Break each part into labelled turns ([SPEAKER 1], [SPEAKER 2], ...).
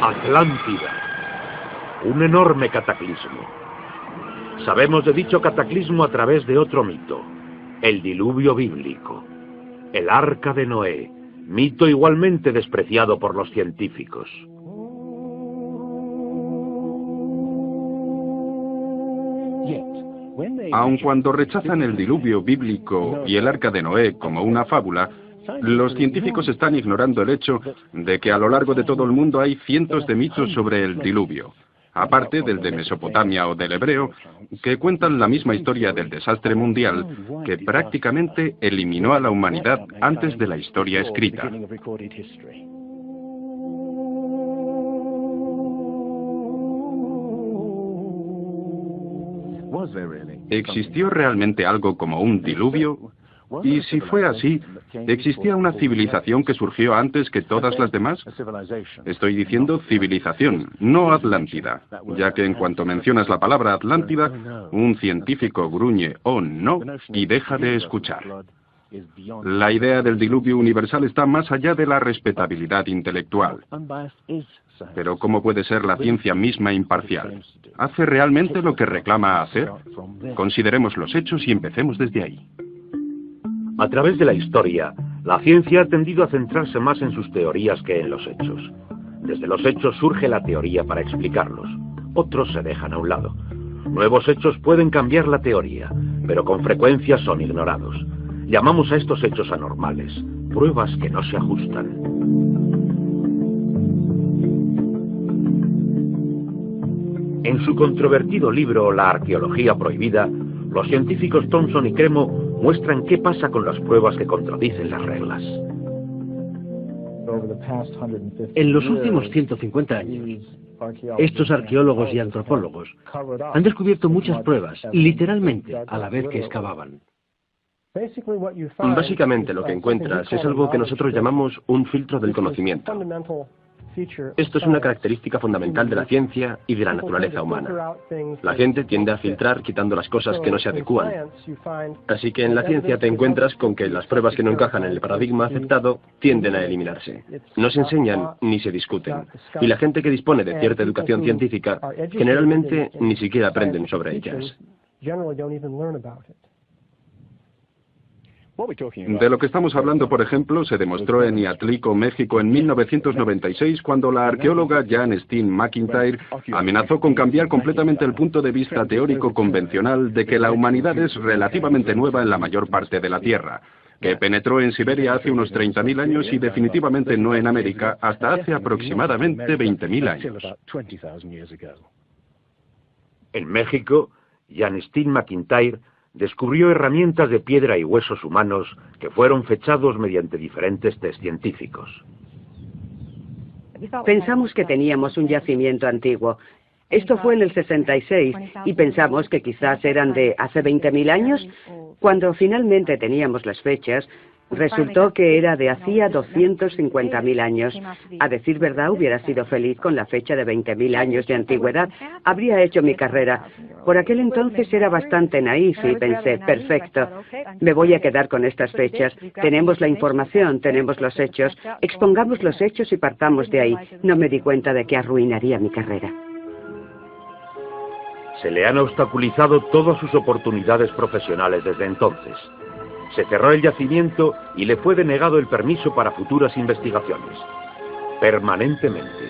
[SPEAKER 1] Atlántida. Un enorme cataclismo. Sabemos de dicho cataclismo a través de otro mito, el diluvio bíblico. El Arca de Noé, mito igualmente despreciado por los científicos.
[SPEAKER 2] Aun cuando rechazan el diluvio bíblico y el Arca de Noé como una fábula, los científicos están ignorando el hecho de que a lo largo de todo el mundo hay cientos de mitos sobre el diluvio, aparte del de Mesopotamia o del hebreo, que cuentan la misma historia del desastre mundial que prácticamente eliminó a la humanidad antes de la historia escrita. ¿Existió realmente algo como un diluvio? Y si fue así, ¿existía una civilización que surgió antes que todas las demás? Estoy diciendo civilización, no Atlántida, ya que en cuanto mencionas la palabra Atlántida, un científico gruñe "oh no" y deja de escuchar. La idea del diluvio universal está más allá de la respetabilidad intelectual. Pero ¿cómo puede ser la ciencia misma imparcial? ¿Hace realmente lo que reclama hacer? Consideremos los hechos y empecemos desde ahí.
[SPEAKER 1] A través de la historia, la ciencia ha tendido a centrarse más en sus teorías que en los hechos. Desde los hechos surge la teoría para explicarlos. Otros se dejan a un lado. Nuevos hechos pueden cambiar la teoría, pero con frecuencia son ignorados. Llamamos a estos hechos anormales, pruebas que no se ajustan. En su controvertido libro La arqueología prohibida, los científicos Thompson y Cremo muestran qué pasa con las pruebas que contradicen las reglas.
[SPEAKER 3] En los últimos 150 años, estos arqueólogos y antropólogos han descubierto muchas pruebas, literalmente, a la vez que excavaban.
[SPEAKER 4] Básicamente lo que encuentras es algo que nosotros llamamos un filtro del conocimiento. Esto es una característica fundamental de la ciencia y de la naturaleza humana. La gente tiende a filtrar quitando las cosas que no se adecúan. Así que en la ciencia te encuentras con que las pruebas que no encajan en el paradigma aceptado tienden a eliminarse. No se enseñan ni se discuten. Y la gente que dispone de cierta educación científica generalmente ni siquiera aprenden sobre ellas.
[SPEAKER 2] De lo que estamos hablando, por ejemplo, se demostró en Iatlico, México, en 1996, cuando la arqueóloga Janestine McIntyre amenazó con cambiar completamente el punto de vista teórico convencional de que la humanidad es relativamente nueva en la mayor parte de la Tierra, que penetró en Siberia hace unos 30.000 años y definitivamente no en América hasta hace aproximadamente 20.000 años.
[SPEAKER 1] En México, Janestine McIntyre descubrió herramientas de piedra y huesos humanos que fueron fechados mediante diferentes test científicos.
[SPEAKER 5] Pensamos que teníamos un yacimiento antiguo. Esto fue en el 66 y pensamos que quizás eran de hace 20.000 años. Cuando finalmente teníamos las fechas, resultó que era de hacía 250.000 años. A decir verdad, hubiera sido feliz con la fecha de 20.000 años de antigüedad. Habría hecho mi carrera. Por aquel entonces era bastante naif y pensé, perfecto, me voy a quedar con estas fechas. Tenemos la información, tenemos los hechos. Expongamos los hechos y partamos de ahí. No me di cuenta de que arruinaría mi carrera.
[SPEAKER 1] Se le han obstaculizado todas sus oportunidades profesionales desde entonces. Se cerró el yacimiento y le fue denegado el permiso para futuras investigaciones. Permanentemente.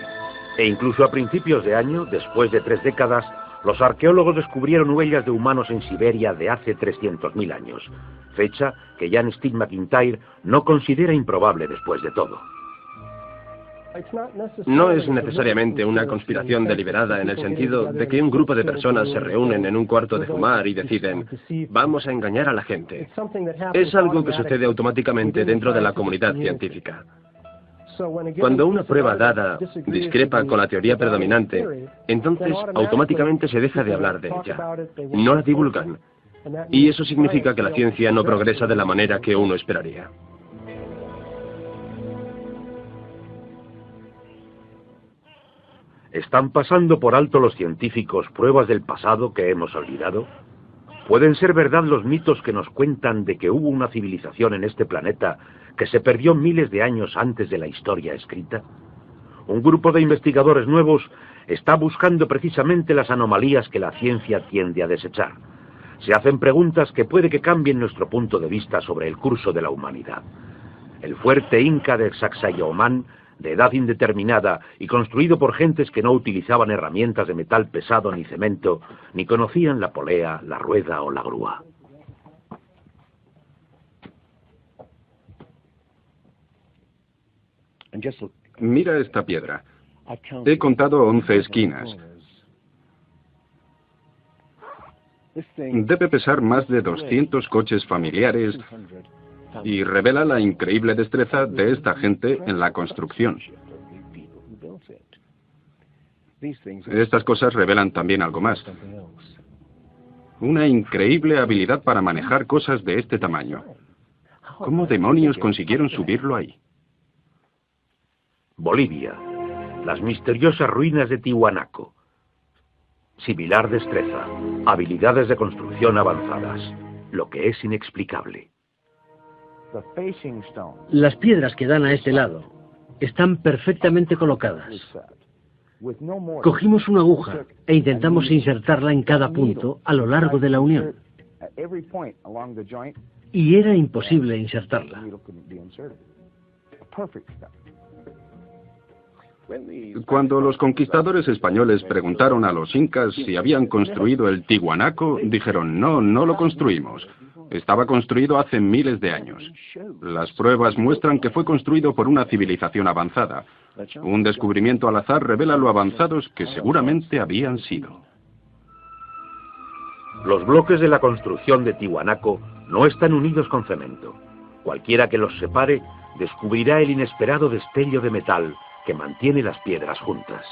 [SPEAKER 1] E incluso a principios de año, después de 3 décadas, los arqueólogos descubrieron huellas de humanos en Siberia de hace 300.000 años. Fecha que Janestine McIntyre no considera improbable después de todo.
[SPEAKER 4] No es necesariamente una conspiración deliberada en el sentido de que un grupo de personas se reúnen en un cuarto de fumar y deciden, vamos a engañar a la gente. Es algo que sucede automáticamente dentro de la comunidad científica. Cuando una prueba dada discrepa con la teoría predominante, entonces automáticamente se deja de hablar de ella. No la divulgan. Y eso significa que la ciencia no progresa de la manera que uno esperaría.
[SPEAKER 1] ¿Están pasando por alto los científicos pruebas del pasado que hemos olvidado? ¿Pueden ser verdad los mitos que nos cuentan de que hubo una civilización en este planeta que se perdió miles de años antes de la historia escrita? un grupo de investigadores nuevos está buscando precisamente las anomalías que la ciencia tiende a desechar. Se hacen preguntas que puede que cambien nuestro punto de vista sobre el curso de la humanidad. El fuerte Inca de Sacsayhuamán, de edad indeterminada y construido por gentes que no utilizaban herramientas de metal pesado ni cemento, ni conocían la polea, la rueda o la grúa.
[SPEAKER 2] Mira esta piedra. He contado 11 esquinas. Debe pesar más de 200 coches familiares y revela la increíble destreza de esta gente en la construcción. Estas cosas revelan también algo más. Una increíble habilidad para manejar cosas de este tamaño. ¿Cómo demonios consiguieron subirlo ahí?
[SPEAKER 1] Bolivia. Las misteriosas ruinas de Tiwanaku. Similar destreza. Habilidades de construcción avanzadas. Lo que es inexplicable.
[SPEAKER 3] Las piedras que dan a este lado están perfectamente colocadas. Cogimos una aguja e intentamos insertarla en cada punto a lo largo de la unión. Y era imposible insertarla.
[SPEAKER 2] Cuando los conquistadores españoles preguntaron a los incas si habían construido el Tiwanaku, dijeron, no lo construimos. Estaba construido hace miles de años. Las pruebas muestran que fue construido por una civilización avanzada. Un descubrimiento al azar revela lo avanzados que seguramente habían sido.
[SPEAKER 1] Los bloques de la construcción de Tiwanaku no están unidos con cemento. Cualquiera que los separe descubrirá el inesperado destello de metal que mantiene las piedras juntas.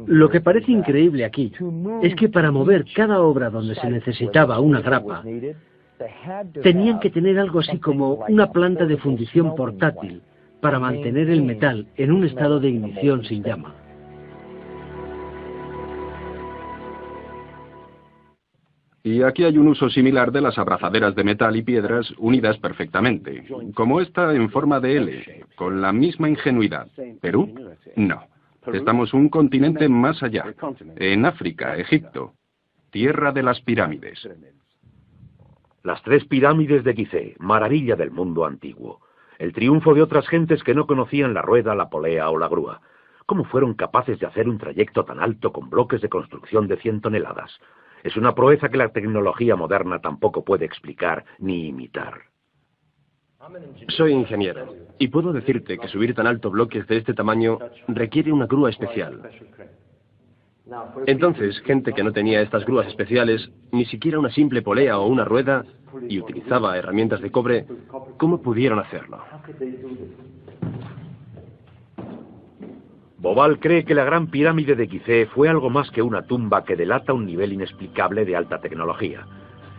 [SPEAKER 3] Lo que parece increíble aquí es que para mover cada obra donde se necesitaba una grapa, tenían que tener algo así como una planta de fundición portátil para mantener el metal en un estado de ignición sin llama.
[SPEAKER 2] Y aquí hay un uso similar de las abrazaderas de metal y piedras unidas perfectamente, como esta en forma de L, con la misma ingenuidad. ¿Perú? No. Estamos un continente más allá, en África, Egipto, tierra de las pirámides.
[SPEAKER 1] Las 3 pirámides de Gizeh, maravilla del mundo antiguo. El triunfo de otras gentes que no conocían la rueda, la polea o la grúa. ¿Cómo fueron capaces de hacer un trayecto tan alto con bloques de construcción de 100 toneladas? Es una proeza que la tecnología moderna tampoco puede explicar ni imitar.
[SPEAKER 4] Soy ingeniero y puedo decirte que subir tan alto bloques de este tamaño requiere una grúa especial. Entonces, gente que no tenía estas grúas especiales, ni siquiera una simple polea o una rueda, y utilizaba herramientas de cobre, ¿cómo pudieron hacerlo?
[SPEAKER 1] Bobal cree que la Gran Pirámide de Gizeh fue algo más que una tumba que delata un nivel inexplicable de alta tecnología.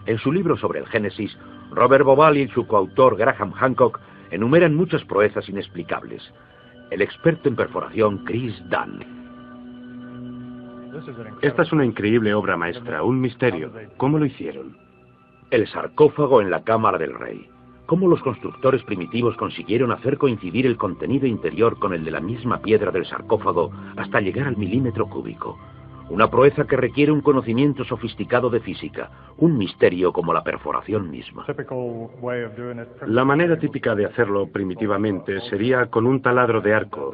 [SPEAKER 1] En su libro sobre el Génesis, Robert Bobal y su coautor Graham Hancock enumeran muchas proezas inexplicables. El experto en perforación Chris Dunn.
[SPEAKER 6] Esta es una increíble obra maestra, un misterio. ¿Cómo lo hicieron?
[SPEAKER 1] El sarcófago en la cámara del rey. ¿Cómo los constructores primitivos consiguieron hacer coincidir el contenido interior con el de la misma piedra del sarcófago hasta llegar al milímetro cúbico? Una proeza que requiere un conocimiento sofisticado de física, un misterio como la perforación misma.
[SPEAKER 6] La manera típica de hacerlo primitivamente sería con un taladro de arco.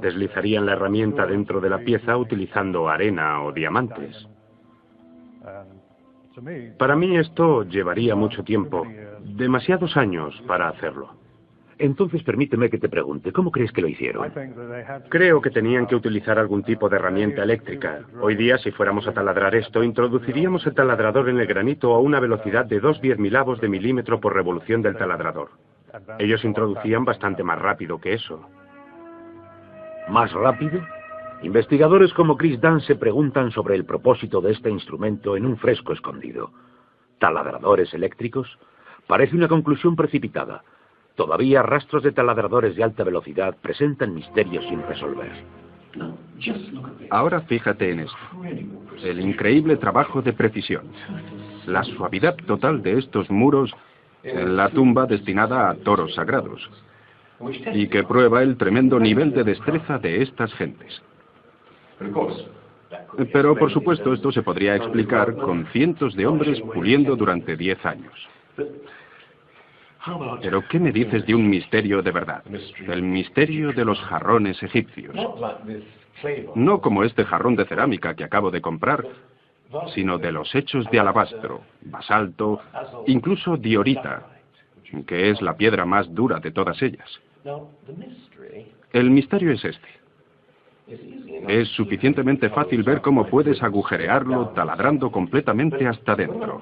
[SPEAKER 6] Deslizarían la herramienta dentro de la pieza utilizando arena o diamantes. Para mí esto llevaría mucho tiempo, demasiados años para hacerlo.
[SPEAKER 1] Entonces permíteme que te pregunte, ¿cómo crees que lo hicieron?
[SPEAKER 6] Creo que tenían que utilizar algún tipo de herramienta eléctrica. Hoy día, si fuéramos a taladrar esto, introduciríamos el taladrador en el granito a una velocidad de 2 diezmilavos de milímetro por revolución del taladrador. Ellos introducían bastante más rápido que eso.
[SPEAKER 1] ¿Más rápido? Investigadores como Chris Dunn se preguntan sobre el propósito de este instrumento en un fresco escondido. ¿Taladradores eléctricos? Parece una conclusión precipitada. Todavía rastros de taladradores de alta velocidad presentan misterios sin resolver.
[SPEAKER 2] Ahora fíjate en esto. El increíble trabajo de precisión. La suavidad total de estos muros en la tumba destinada a toros sagrados, y que prueba el tremendo nivel de destreza de estas gentes. Pero, por supuesto, esto se podría explicar con cientos de hombres puliendo durante 10 años. Pero, ¿qué me dices de un misterio de verdad? El misterio de los jarrones egipcios. No como este jarrón de cerámica que acabo de comprar, sino de los hechos de alabastro, basalto, incluso diorita, que es la piedra más dura de todas ellas. El misterio es este. Es suficientemente fácil ver cómo puedes agujerearlo taladrando completamente hasta dentro.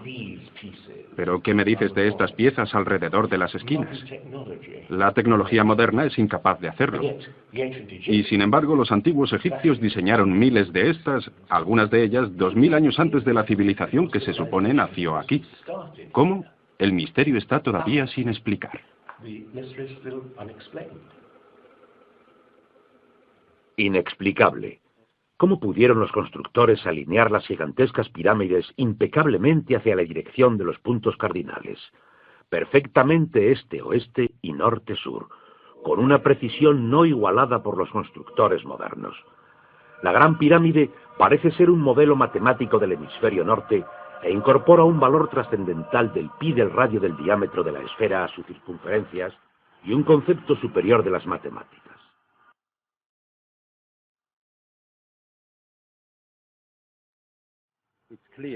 [SPEAKER 2] Pero, ¿qué me dices de estas piezas alrededor de las esquinas? La tecnología moderna es incapaz de hacerlo. Y, sin embargo, los antiguos egipcios diseñaron miles de estas, algunas de ellas 2000 años antes de la civilización que se supone nació aquí. ¿Cómo? El misterio está todavía sin explicar.
[SPEAKER 1] Inexplicable. ¿Cómo pudieron los constructores alinear las gigantescas pirámides impecablemente hacia la dirección de los puntos cardinales? Perfectamente este-oeste y norte-sur, con una precisión no igualada por los constructores modernos. La Gran Pirámide parece ser un modelo matemático del hemisferio norte e incorpora un valor trascendental del pi del radio del diámetro de la esfera a sus circunferencias y un concepto superior de las matemáticas.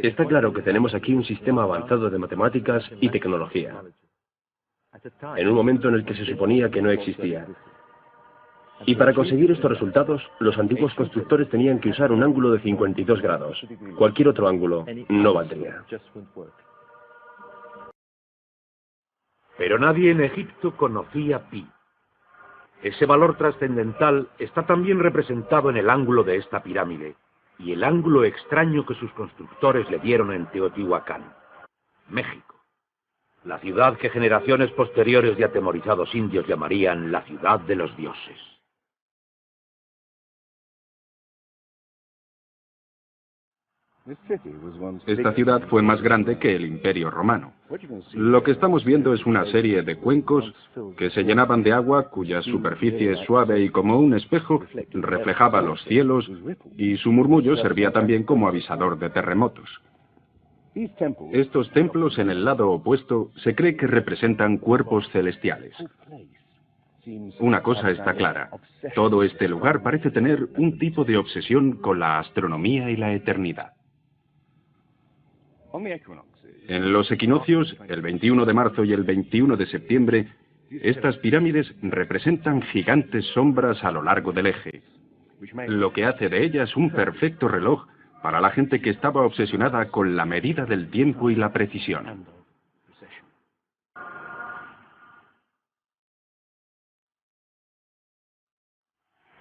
[SPEAKER 4] Está claro que tenemos aquí un sistema avanzado de matemáticas y tecnología, en un momento en el que se suponía que no existía. Y para conseguir estos resultados, los antiguos constructores tenían que usar un ángulo de 52 grados. Cualquier otro ángulo no valdría.
[SPEAKER 1] Pero nadie en Egipto conocía pi. Ese valor trascendental está también representado en el ángulo de esta pirámide y el ángulo extraño que sus constructores le dieron en Teotihuacán, México, la ciudad que generaciones posteriores de atemorizados indios llamarían la ciudad de los dioses.
[SPEAKER 2] Esta ciudad fue más grande que el Imperio Romano. Lo que estamos viendo es una serie de cuencos que se llenaban de agua, cuya superficie suave y como un espejo reflejaba los cielos, y su murmullo servía también como avisador de terremotos. Estos templos en el lado opuesto se cree que representan cuerpos celestiales. Una cosa está clara, todo este lugar parece tener un tipo de obsesión con la astronomía y la eternidad. En los equinoccios, el 21 de marzo y el 21 de septiembre, estas pirámides representan gigantes sombras a lo largo del eje, lo que hace de ellas un perfecto reloj para la gente que estaba obsesionada con la medida del tiempo y la precisión.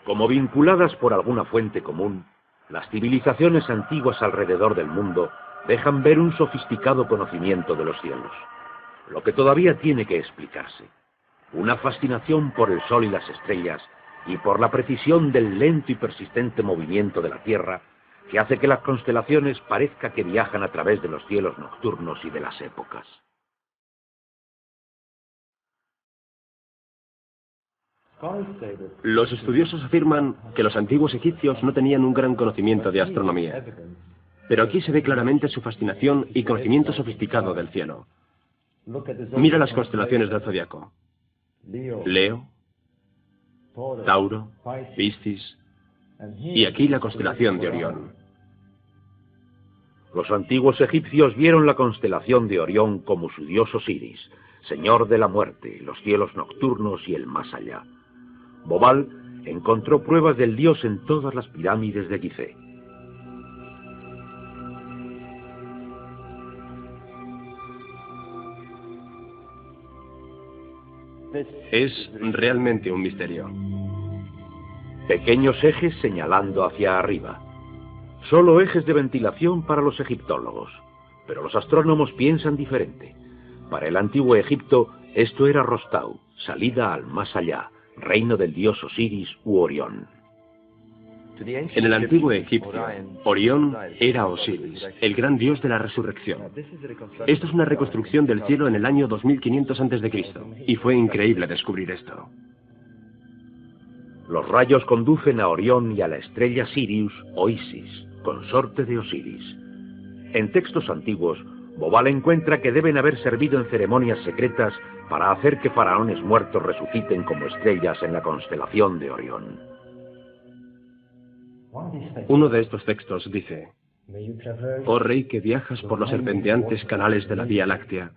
[SPEAKER 1] Como vinculadas por alguna fuente común, las civilizaciones antiguas alrededor del mundo dejan ver un sofisticado conocimiento de los cielos, lo que todavía tiene que explicarse. Una fascinación por el sol y las estrellas y por la precisión del lento y persistente movimiento de la Tierra que hace que las constelaciones parezca que viajan a través de los cielos nocturnos y de las épocas.
[SPEAKER 4] Los estudiosos afirman que los antiguos egipcios no tenían un gran conocimiento de astronomía, pero aquí se ve claramente su fascinación y conocimiento sofisticado del cielo. Mira las constelaciones del zodiaco: Leo, Tauro, Piscis, y aquí la constelación de Orión.
[SPEAKER 1] Los antiguos egipcios vieron la constelación de Orión como su dios Osiris, señor de la muerte, los cielos nocturnos y el más allá. Bobal encontró pruebas del dios en todas las pirámides de Gizeh.
[SPEAKER 4] Es realmente un misterio.
[SPEAKER 1] Pequeños ejes señalando hacia arriba. Solo ejes de ventilación para los egiptólogos. Pero los astrónomos piensan diferente. Para el antiguo Egipto, esto era Rostau, salida al más allá, reino del dios Osiris u Orión.
[SPEAKER 4] En el antiguo egipcio, Orión era Osiris, el gran dios de la resurrección. Esto es una reconstrucción del cielo en el año 2500 a.C. y fue increíble descubrir esto.
[SPEAKER 1] Los rayos conducen a Orión y a la estrella Sirius o Isis, consorte de Osiris. En textos antiguos, Bobal encuentra que deben haber servido en ceremonias secretas para hacer que faraones muertos resuciten como estrellas en la constelación de Orión.
[SPEAKER 4] Uno de estos textos dice: «Oh rey que viajas por los serpenteantes canales de la Vía Láctea,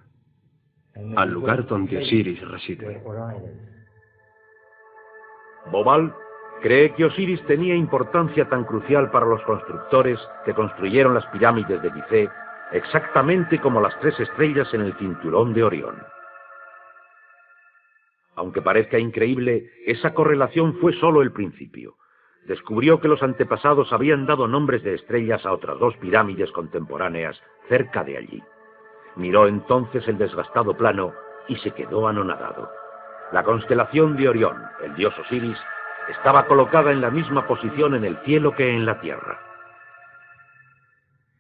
[SPEAKER 4] al lugar donde Osiris reside».
[SPEAKER 1] Bobal cree que Osiris tenía importancia tan crucial para los constructores que construyeron las pirámides de Gizeh, exactamente como las 3 estrellas en el cinturón de Orión. Aunque parezca increíble, esa correlación fue solo el principio. Descubrió que los antepasados habían dado nombres de estrellas a otras 2 pirámides contemporáneas cerca de allí. Miró entonces el desgastado plano y se quedó anonadado. La constelación de Orión, el dios Osiris, estaba colocada en la misma posición en el cielo que en la tierra.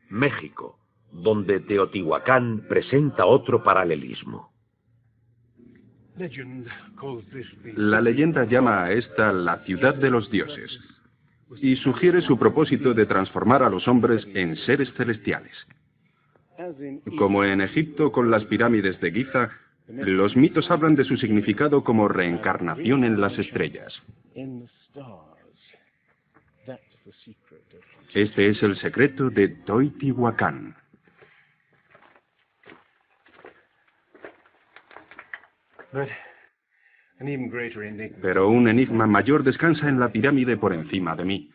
[SPEAKER 1] México, donde Teotihuacán presenta otro paralelismo.
[SPEAKER 2] La leyenda llama a esta la ciudad de los dioses y sugiere su propósito de transformar a los hombres en seres celestiales. Como en Egipto con las pirámides de Giza, los mitos hablan de su significado como reencarnación en las estrellas. Este es el secreto de Teotihuacán. Pero un enigma mayor descansa en la pirámide por encima de mí.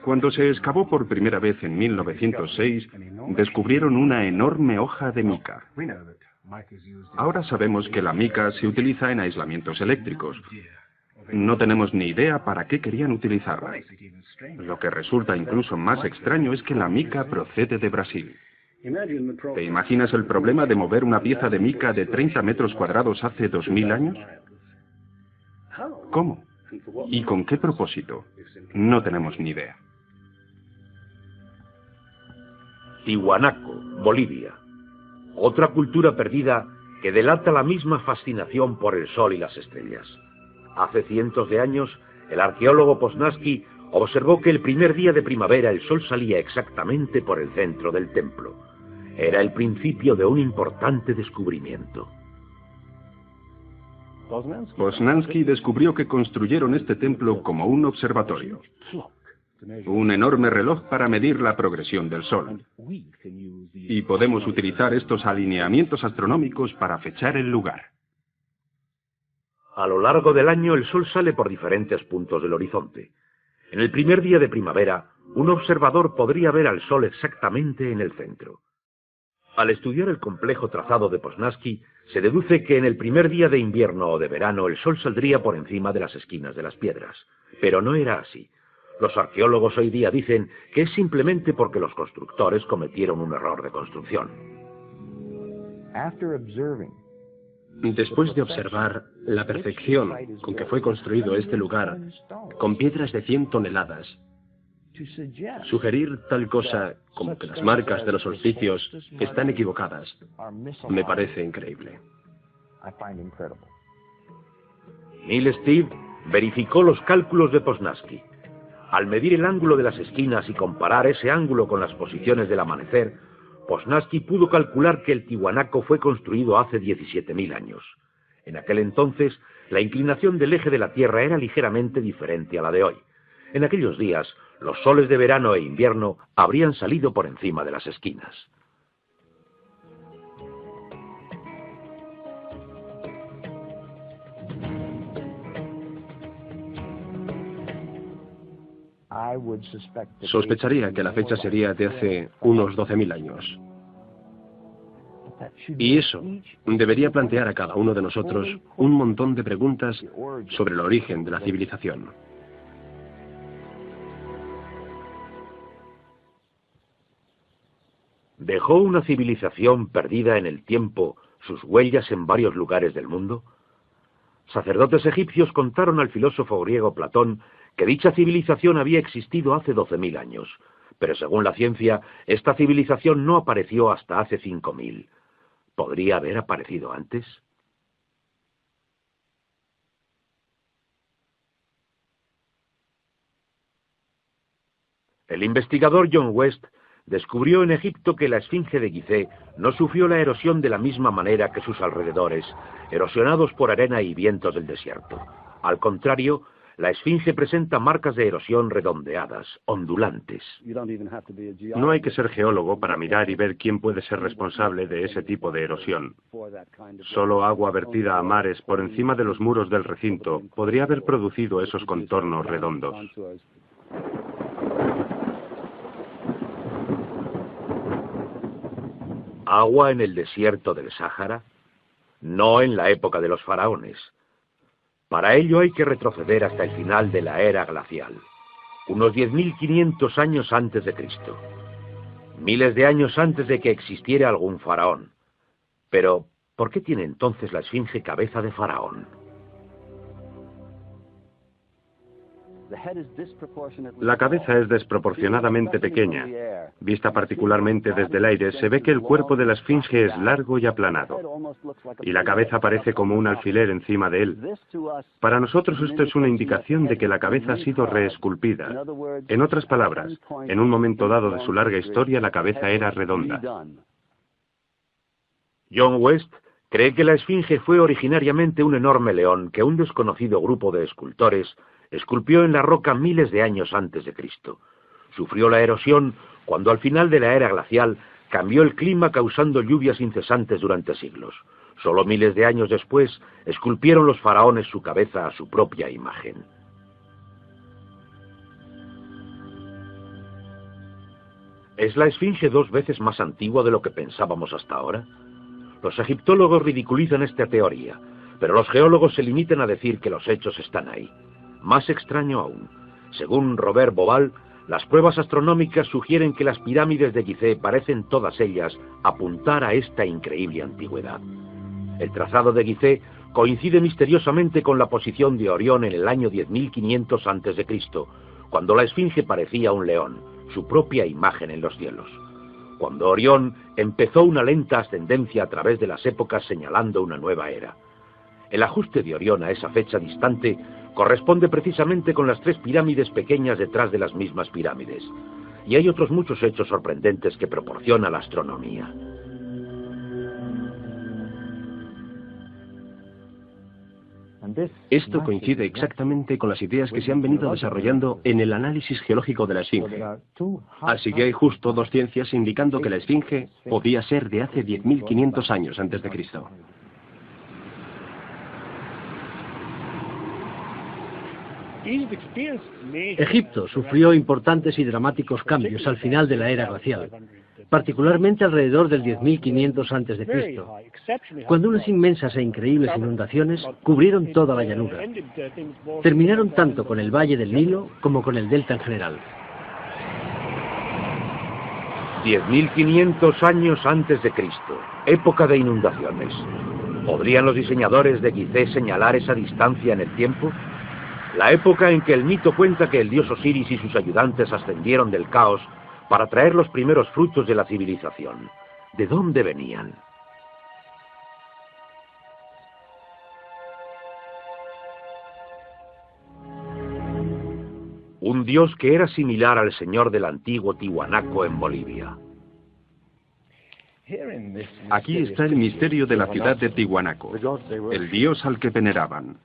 [SPEAKER 2] Cuando se excavó por primera vez en 1906, descubrieron una enorme hoja de mica. Ahora sabemos que la mica se utiliza en aislamientos eléctricos. No tenemos ni idea para qué querían utilizarla. Lo que resulta incluso más extraño es que la mica procede de Brasil. ¿Te imaginas el problema de mover una pieza de mica de 30 metros cuadrados hace 2000 años? ¿Cómo? ¿Y con qué propósito? No tenemos ni idea.
[SPEAKER 1] Tiwanaku, Bolivia. Otra cultura perdida que delata la misma fascinación por el sol y las estrellas. Hace cientos de años, el arqueólogo Poznański observó que el primer día de primavera el sol salía exactamente por el centro del templo. Era el principio de un importante descubrimiento.
[SPEAKER 2] Poznański descubrió que construyeron este templo como un observatorio. Un enorme reloj para medir la progresión del sol. Y podemos utilizar estos alineamientos astronómicos para fechar el lugar.
[SPEAKER 1] A lo largo del año el sol sale por diferentes puntos del horizonte. En el primer día de primavera, un observador podría ver al sol exactamente en el centro. Al estudiar el complejo trazado de Poznański, se deduce que en el primer día de invierno o de verano el sol saldría por encima de las esquinas de las piedras. Pero no era así. Los arqueólogos hoy día dicen que es simplemente porque los constructores cometieron un error de construcción.
[SPEAKER 4] Después de observar la perfección con que fue construido este lugar, con piedras de 100 toneladas, sugerir tal cosa como que las marcas de los solsticios están equivocadas me parece increíble.
[SPEAKER 1] Neil Steve verificó los cálculos de Poznański. Al medir el ángulo de las esquinas y comparar ese ángulo con las posiciones del amanecer, Poznański pudo calcular que el Tiwanaku fue construido hace 17.000 años. En aquel entonces, la inclinación del eje de la Tierra era ligeramente diferente a la de hoy. En aquellos días, los soles de verano e invierno habrían salido por encima de las esquinas.
[SPEAKER 4] Sospecharía que la fecha sería de hace unos 12.000 años. Y eso debería plantear a cada uno de nosotros un montón de preguntas sobre el origen de la civilización.
[SPEAKER 1] ¿Dejó una civilización perdida en el tiempo sus huellas en varios lugares del mundo? Sacerdotes egipcios contaron al filósofo griego Platón que dicha civilización había existido hace 12.000 años, pero según la ciencia, esta civilización no apareció hasta hace 5.000. ¿Podría haber aparecido antes? El investigador John West descubrió en Egipto que la esfinge de Gizeh no sufrió la erosión de la misma manera que sus alrededores, erosionados por arena y vientos del desierto. Al contrario, la esfinge presenta marcas de erosión redondeadas, ondulantes.
[SPEAKER 6] No hay que ser geólogo para mirar y ver quién puede ser responsable de ese tipo de erosión. Solo agua vertida a mares por encima de los muros del recinto podría haber producido esos contornos redondos.
[SPEAKER 1] ¿Agua en el desierto del Sáhara? No en la época de los faraones. Para ello hay que retroceder hasta el final de la era glacial, unos 10.500 años antes de Cristo. Miles de años antes de que existiera algún faraón. Pero, ¿por qué tiene entonces la esfinge cabeza de faraón?
[SPEAKER 6] La cabeza es desproporcionadamente pequeña. Vista particularmente desde el aire, se ve que el cuerpo de la esfinge es largo y aplanado, y la cabeza parece como un alfiler encima de él. Para nosotros esto es una indicación de que la cabeza ha sido reesculpida. En otras palabras, en un momento dado de su larga historia, la cabeza era redonda.
[SPEAKER 1] John West cree que la esfinge fue originariamente un enorme león que un desconocido grupo de escultores esculpió en la roca miles de años antes de Cristo. Sufrió la erosión cuando al final de la era glacial cambió el clima causando lluvias incesantes durante siglos. Solo miles de años después esculpieron los faraones su cabeza a su propia imagen. ¿Es la esfinge 2 veces más antigua de lo que pensábamos hasta ahora? Los egiptólogos ridiculizan esta teoría, pero los geólogos se limitan a decir que los hechos están ahí. Más extraño aún, según Robert Bauval, las pruebas astronómicas sugieren que las pirámides de Gizeh parecen todas ellas apuntar a esta increíble antigüedad. El trazado de Gizeh coincide misteriosamente con la posición de Orión en el año 10.500 a.C., cuando la esfinge parecía un león, su propia imagen en los cielos. Cuando Orión empezó una lenta ascendencia a través de las épocas señalando una nueva era. El ajuste de Orión a esa fecha distante corresponde precisamente con las 3 pirámides pequeñas detrás de las mismas pirámides. Y hay otros muchos hechos sorprendentes que proporciona la astronomía.
[SPEAKER 4] Esto coincide exactamente con las ideas que se han venido desarrollando en el análisis geológico de la esfinge. Así que hay justo 2 ciencias indicando que la esfinge podía ser de hace 10.500 años antes de Cristo.
[SPEAKER 3] Egipto sufrió importantes y dramáticos cambios al final de la era glacial, particularmente alrededor del 10.500 a.C., cuando unas inmensas e increíbles inundaciones cubrieron toda la llanura. Terminaron tanto con el valle del Nilo como con el delta en general.
[SPEAKER 1] 10.500 años antes de Cristo, época de inundaciones. ¿Podrían los diseñadores de Gizeh señalar esa distancia en el tiempo? La época en que el mito cuenta que el dios Osiris y sus ayudantes ascendieron del caos para traer los primeros frutos de la civilización. ¿De dónde venían? Un dios que era similar al señor del antiguo Tiwanaku en Bolivia.
[SPEAKER 2] Aquí está el misterio de la ciudad de Tiwanaku, el dios al que veneraban.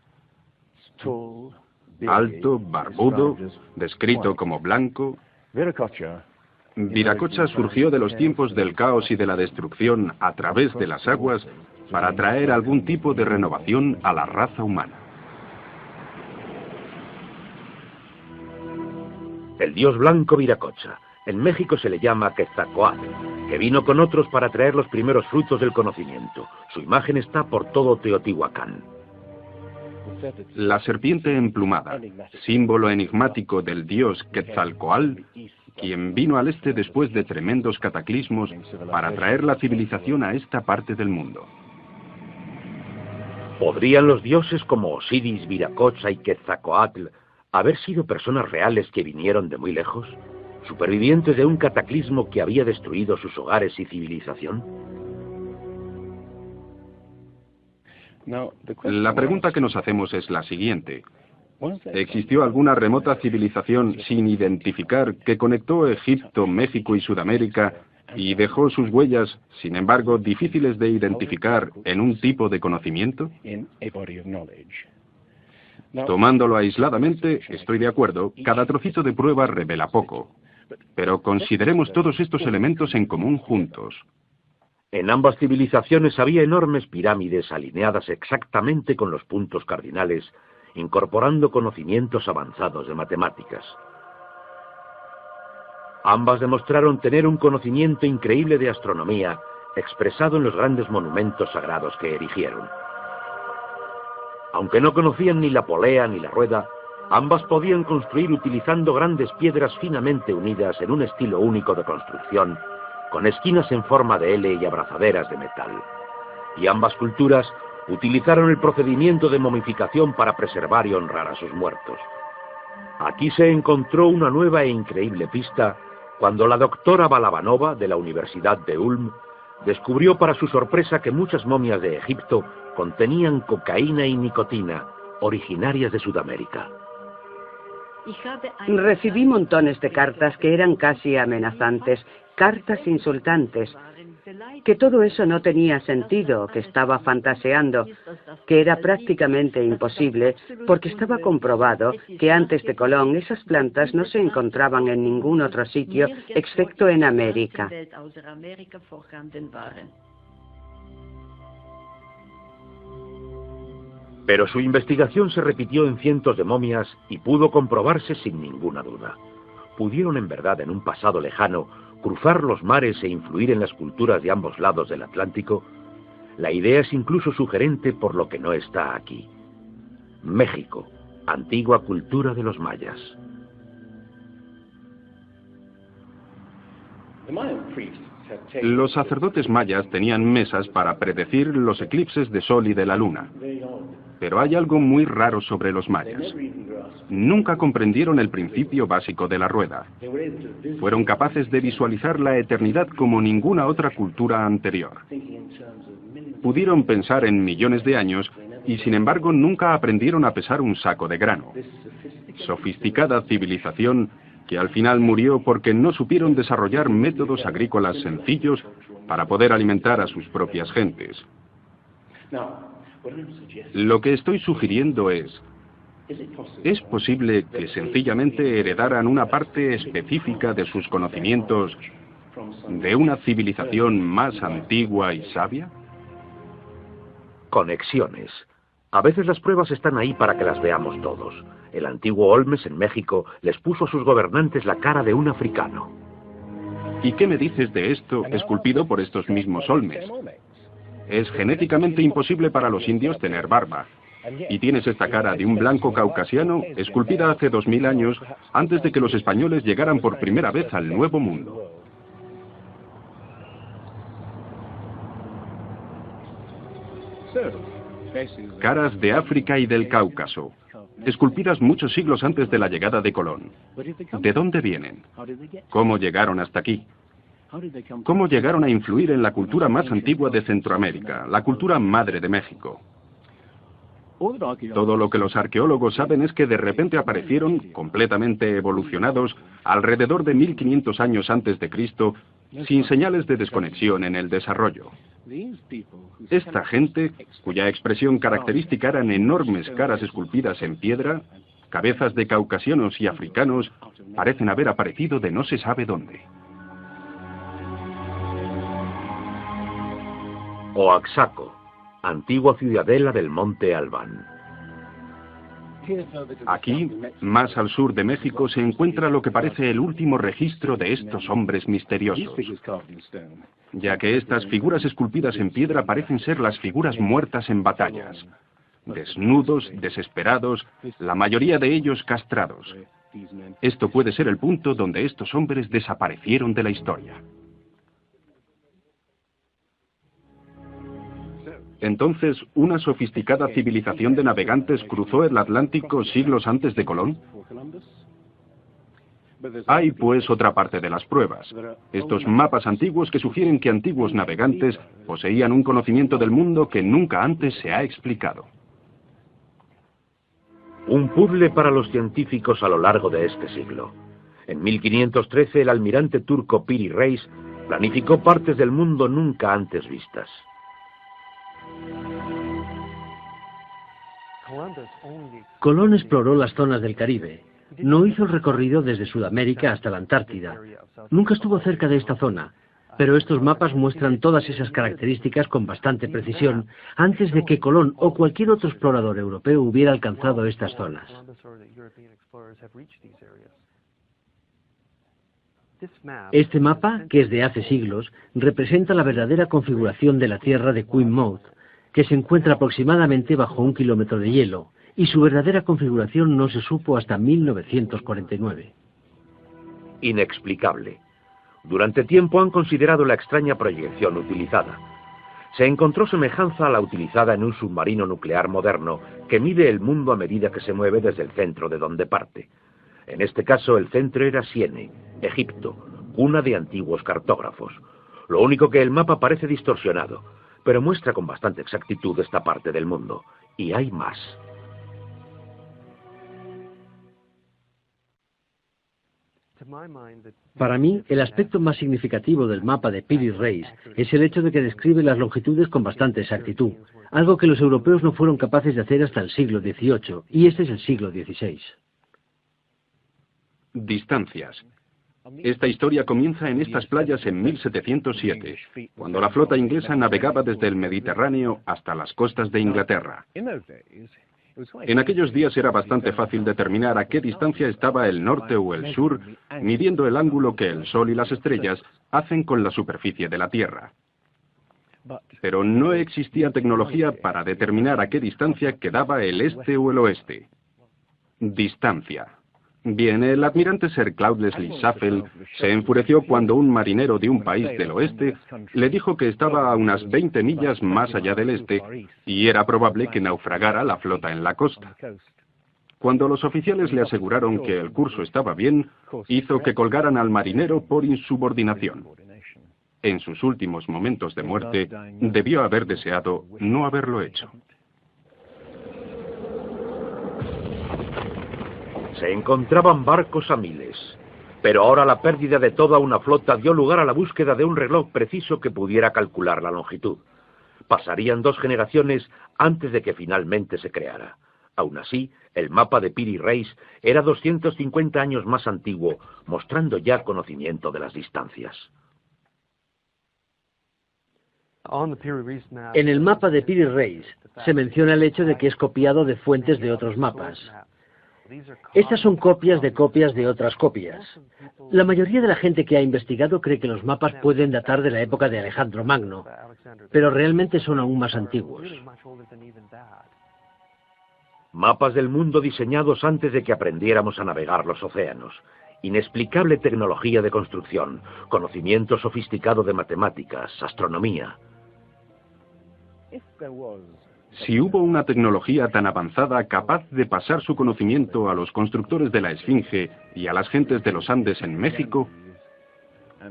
[SPEAKER 2] Alto, barbudo, descrito como blanco. Viracocha surgió de los tiempos del caos y de la destrucción a través de las aguas para traer algún tipo de renovación a la raza humana.
[SPEAKER 1] El dios blanco Viracocha. En México se le llama Quetzalcóatl, que vino con otros para traer los primeros frutos del conocimiento. Su imagen está por todo Teotihuacán.
[SPEAKER 2] La serpiente emplumada, símbolo enigmático del dios Quetzalcóatl, quien vino al este después de tremendos cataclismos para traer la civilización a esta parte del mundo.
[SPEAKER 1] ¿Podrían los dioses como Osiris, Viracocha y Quetzalcóatl haber sido personas reales que vinieron de muy lejos? ¿Supervivientes de un cataclismo que había destruido sus hogares y civilización?
[SPEAKER 2] La pregunta que nos hacemos es la siguiente. ¿Existió alguna remota civilización sin identificar que conectó Egipto, México y Sudamérica y dejó sus huellas, sin embargo, difíciles de identificar en un tipo de conocimiento? Tomándolo aisladamente, estoy de acuerdo, cada trocito de prueba revela poco. Pero consideremos todos estos elementos en común juntos.
[SPEAKER 1] En ambas civilizaciones había enormes pirámides alineadas exactamente con los puntos cardinales, incorporando conocimientos avanzados de matemáticas. Ambas demostraron tener un conocimiento increíble de astronomía, expresado en los grandes monumentos sagrados que erigieron. Aunque no conocían ni la polea ni la rueda, ambas podían construir utilizando grandes piedras finamente unidas en un estilo único de construcción, con esquinas en forma de L y abrazaderas de metal. Y ambas culturas utilizaron el procedimiento de momificación para preservar y honrar a sus muertos. Aquí se encontró una nueva e increíble pista cuando la doctora Balabanova, de la Universidad de Ulm, descubrió para su sorpresa que muchas momias de Egipto contenían cocaína y nicotina, originarias de Sudamérica.
[SPEAKER 5] Recibí montones de cartas que eran casi amenazantes, cartas insultantes, que todo eso no tenía sentido, que estaba fantaseando, que era prácticamente imposible, porque estaba comprobado que antes de Colón esas plantas no se encontraban en ningún otro sitio excepto en América.
[SPEAKER 1] Pero su investigación se repitió en cientos de momias y pudo comprobarse sin ninguna duda. Pudieron en verdad en un pasado lejano cruzar los mares e influir en las culturas de ambos lados del Atlántico. La idea es incluso sugerente por lo que no está aquí. México, antigua cultura de los mayas.
[SPEAKER 2] Los sacerdotes mayas tenían mesas para predecir los eclipses de sol y de la luna. Pero hay algo muy raro sobre los mayas. Nunca comprendieron el principio básico de la rueda. Fueron capaces de visualizar la eternidad como ninguna otra cultura anterior. Pudieron pensar en millones de años y sin embargo nunca aprendieron a pesar un saco de grano. Sofisticada civilización que al final murió porque no supieron desarrollar métodos agrícolas sencillos para poder alimentar a sus propias gentes. Lo que estoy sugiriendo ¿es posible que sencillamente heredaran una parte específica de sus conocimientos de una civilización más antigua y sabia?
[SPEAKER 1] Conexiones. A veces las pruebas están ahí para que las veamos todos. El antiguo Olmes en México les puso a sus gobernantes la cara de un africano.
[SPEAKER 2] ¿Y qué me dices de esto esculpido por estos mismos Olmes? Es genéticamente imposible para los indios tener barba. Y tienes esta cara de un blanco caucasiano esculpida hace 2000 años, antes de que los españoles llegaran por primera vez al Nuevo Mundo. Caras de África y del Cáucaso, esculpidas muchos siglos antes de la llegada de Colón. ¿De dónde vienen? ¿Cómo llegaron hasta aquí? ¿Cómo llegaron a influir en la cultura más antigua de Centroamérica, la cultura madre de México? Todo lo que los arqueólogos saben es que de repente aparecieron, completamente evolucionados, alrededor de 1500 años antes de Cristo, sin señales de desconexión en el desarrollo. Esta gente, cuya expresión característica eran enormes caras esculpidas en piedra, cabezas de caucasianos y africanos, parecen haber aparecido de no se sabe dónde.
[SPEAKER 1] Oaxaco, antigua ciudadela del monte Albán.
[SPEAKER 2] Aquí, más al sur de México, se encuentra lo que parece el último registro de estos hombres misteriosos, ya que estas figuras esculpidas en piedra parecen ser las figuras muertas en batallas, desnudos, desesperados, la mayoría de ellos castrados. Esto puede ser el punto donde estos hombres desaparecieron de la historia. Entonces, ¿una sofisticada civilización de navegantes cruzó el Atlántico siglos antes de Colón? Hay, pues, otra parte de las pruebas. Estos mapas antiguos que sugieren que antiguos navegantes poseían un conocimiento del mundo que nunca antes se ha explicado.
[SPEAKER 1] Un puzzle para los científicos a lo largo de este siglo. En 1513, el almirante turco Piri Reis planificó partes del mundo nunca antes vistas.
[SPEAKER 3] Colón exploró las zonas del Caribe. No hizo el recorrido desde Sudamérica hasta la Antártida. Nunca estuvo cerca de esta zona, pero estos mapas muestran todas esas características con bastante precisión antes de que Colón o cualquier otro explorador europeo hubiera alcanzado estas zonas. Este mapa, que es de hace siglos, representa la verdadera configuración de la Tierra de Queen que se encuentra aproximadamente bajo 1 kilómetro de hielo, y su verdadera configuración no se supo hasta 1949.
[SPEAKER 1] Inexplicable. Durante tiempo han considerado la extraña proyección utilizada. Se encontró semejanza a la utilizada en un submarino nuclear moderno que mide el mundo a medida que se mueve desde el centro de donde parte. En este caso el centro era Siene, Egipto, cuna de antiguos cartógrafos. Lo único que el mapa parece distorsionado, pero muestra con bastante exactitud esta parte del mundo. Y hay más.
[SPEAKER 3] Para mí, el aspecto más significativo del mapa de Piri Reis es el hecho de que describe las longitudes con bastante exactitud, algo que los europeos no fueron capaces de hacer hasta el siglo XVIII, y este es el siglo XVI.
[SPEAKER 2] Distancias. Esta historia comienza en estas playas en 1707, cuando la flota inglesa navegaba desde el Mediterráneo hasta las costas de Inglaterra. En aquellos días era bastante fácil determinar a qué distancia estaba el norte o el sur, midiendo el ángulo que el Sol y las estrellas hacen con la superficie de la Tierra. Pero no existía tecnología para determinar a qué distancia quedaba el este o el oeste. Distancia. Bien, el almirante Sir Cloudesley Shuffle se enfureció cuando un marinero de un país del oeste le dijo que estaba a unas 20 millas más allá del este y era probable que naufragara la flota en la costa. Cuando los oficiales le aseguraron que el curso estaba bien, hizo que colgaran al marinero por insubordinación. En sus últimos momentos de muerte, debió haber deseado no haberlo hecho.
[SPEAKER 1] Se encontraban barcos a miles, pero ahora la pérdida de toda una flota dio lugar a la búsqueda de un reloj preciso que pudiera calcular la longitud. Pasarían 2 generaciones antes de que finalmente se creara. Aún así, el mapa de Piri Reis era 250 años más antiguo, mostrando ya conocimiento de las distancias.
[SPEAKER 3] En el mapa de Piri Reis se menciona el hecho de que es copiado de fuentes de otros mapas. Estas son copias de otras copias. La mayoría de la gente que ha investigado cree que los mapas pueden datar de la época de Alejandro Magno, pero realmente son aún más antiguos.
[SPEAKER 1] Mapas del mundo diseñados antes de que aprendiéramos a navegar los océanos. Inexplicable tecnología de construcción, conocimiento sofisticado de matemáticas, astronomía.
[SPEAKER 2] Si hubo una tecnología tan avanzada capaz de pasar su conocimiento a los constructores de la Esfinge y a las gentes de los Andes en México,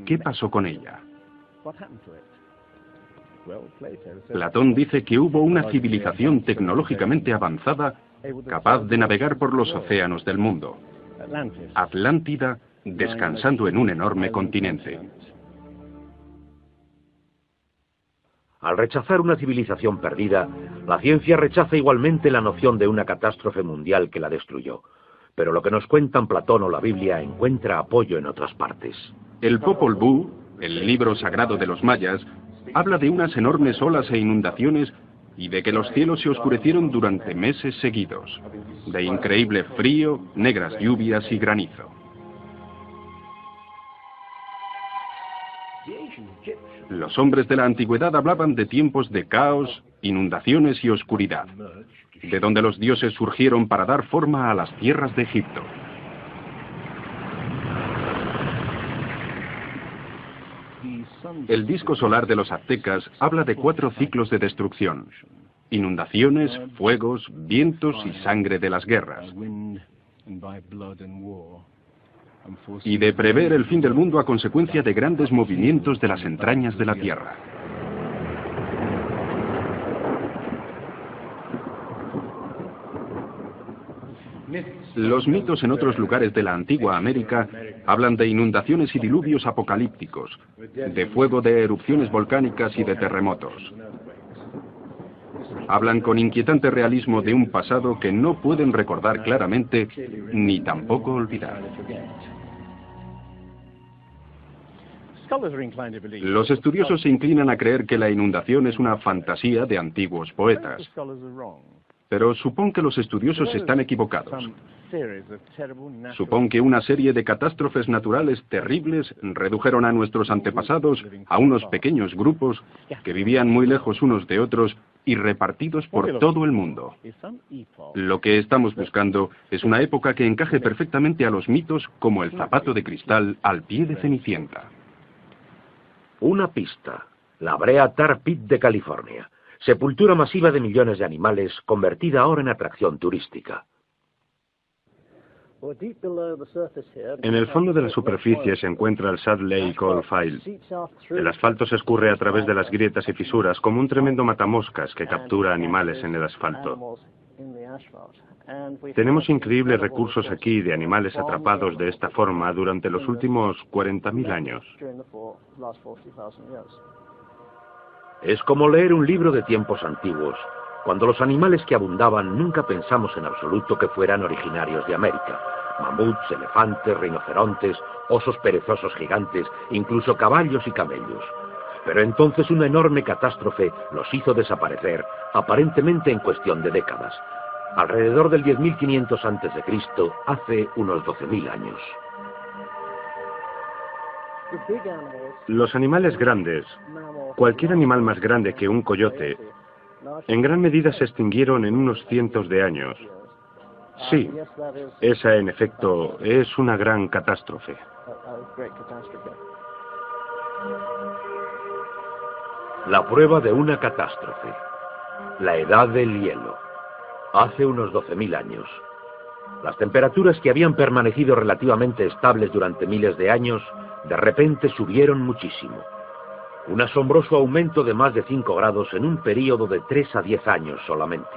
[SPEAKER 2] ¿qué pasó con ella? Platón dice que hubo una civilización tecnológicamente avanzada capaz de navegar por los océanos del mundo. Atlántida, descansando en un enorme continente.
[SPEAKER 1] Al rechazar una civilización perdida, la ciencia rechaza igualmente la noción de una catástrofe mundial que la destruyó. Pero lo que nos cuentan Platón o la Biblia encuentra apoyo en otras partes.
[SPEAKER 2] El Popol Vuh, el libro sagrado de los mayas, habla de unas enormes olas e inundaciones y de que los cielos se oscurecieron durante meses seguidos, de increíble frío, negras lluvias y granizo. Los hombres de la antigüedad hablaban de tiempos de caos, inundaciones y oscuridad, de donde los dioses surgieron para dar forma a las tierras de Egipto. El disco solar de los aztecas habla de 4 ciclos de destrucción: inundaciones, fuegos, vientos y sangre de las guerras. Y de prever el fin del mundo a consecuencia de grandes movimientos de las entrañas de la Tierra. Los mitos en otros lugares de la antigua América hablan de inundaciones y diluvios apocalípticos, de fuego de erupciones volcánicas y de terremotos. Hablan con inquietante realismo de un pasado que no pueden recordar claramente ni tampoco olvidar. Los estudiosos se inclinan a creer que la inundación es una fantasía de antiguos poetas. Pero supón que los estudiosos están equivocados. Supón que una serie de catástrofes naturales terribles redujeron a nuestros antepasados a unos pequeños grupos que vivían muy lejos unos de otros y repartidos por todo el mundo. Lo que estamos buscando es una época que encaje perfectamente a los mitos como el zapato de cristal al pie de Cenicienta.
[SPEAKER 1] Una pista: la Brea Tar Pit de California. Sepultura masiva de millones de animales, convertida ahora en atracción turística.
[SPEAKER 6] En el fondo de la superficie se encuentra el Salt Lake Oil Field. El asfalto se escurre a través de las grietas y fisuras como un tremendo matamoscas que captura animales en el asfalto. Tenemos increíbles recursos aquí de animales atrapados de esta forma durante los últimos 40.000 años.
[SPEAKER 1] Es como leer un libro de tiempos antiguos. Cuando los animales que abundaban nunca pensamos en absoluto que fueran originarios de América. Mamuts, elefantes, rinocerontes, osos perezosos gigantes, incluso caballos y camellos. Pero entonces una enorme catástrofe los hizo desaparecer, aparentemente en cuestión de décadas. Alrededor del 10.500 a.C., hace unos 12.000 años.
[SPEAKER 6] Los animales grandes, cualquier animal más grande que un coyote, en gran medida se extinguieron en unos cientos de años. Sí, esa en efecto es una gran catástrofe.
[SPEAKER 1] La prueba de una catástrofe. La edad del hielo. Hace unos 12.000 años. Las temperaturas que habían permanecido relativamente estables durante miles de años, de repente subieron muchísimo. Un asombroso aumento de más de 5 grados en un período de 3 a 10 años solamente.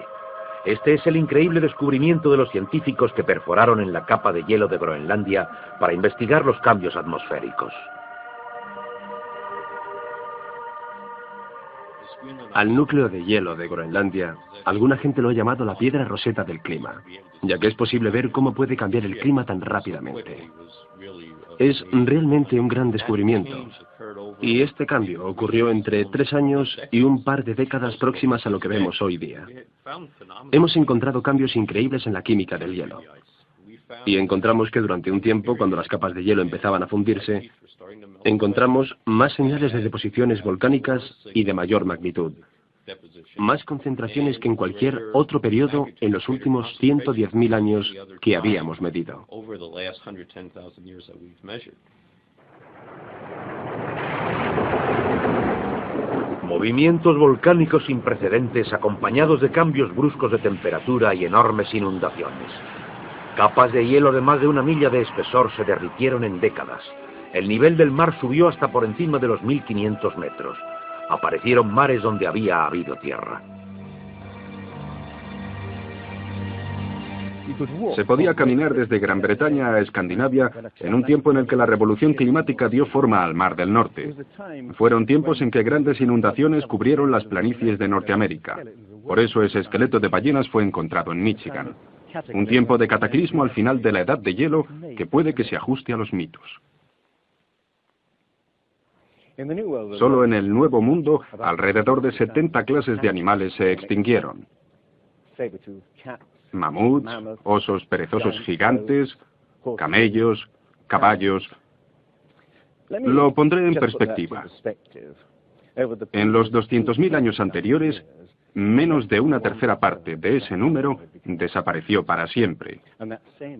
[SPEAKER 1] Este es el increíble descubrimiento de los científicos que perforaron en la capa de hielo de Groenlandia para investigar los cambios atmosféricos.
[SPEAKER 4] Al núcleo de hielo de Groenlandia, alguna gente lo ha llamado la piedra roseta del clima, ya que es posible ver cómo puede cambiar el clima tan rápidamente. Es realmente un gran descubrimiento. Y este cambio ocurrió entre 3 años y un par de décadas próximas a lo que vemos hoy día. Hemos encontrado cambios increíbles en la química del hielo. Y encontramos que durante un tiempo, cuando las capas de hielo empezaban a fundirse, encontramos más señales de deposiciones volcánicas y de mayor magnitud. Más concentraciones que en cualquier otro periodo en los últimos 110.000 años que habíamos medido.
[SPEAKER 1] Movimientos volcánicos sin precedentes acompañados de cambios bruscos de temperatura y enormes inundaciones. Capas de hielo de más de 1 milla de espesor se derritieron en décadas. El nivel del mar subió hasta por encima de los 1.500 metros. Aparecieron mares donde había habido tierra.
[SPEAKER 2] Se podía caminar desde Gran Bretaña a Escandinavia en un tiempo en el que la revolución climática dio forma al Mar del Norte. Fueron tiempos en que grandes inundaciones cubrieron las planicies de Norteamérica. Por eso ese esqueleto de ballenas fue encontrado en Michigan. Un tiempo de cataclismo al final de la edad de hielo que puede que se ajuste a los mitos. Solo en el Nuevo Mundo, alrededor de 70 clases de animales se extinguieron. Mamuts, osos perezosos gigantes, camellos, caballos. Lo pondré en perspectiva. En los 200.000 años anteriores, menos de 1/3 parte de ese número desapareció para siempre.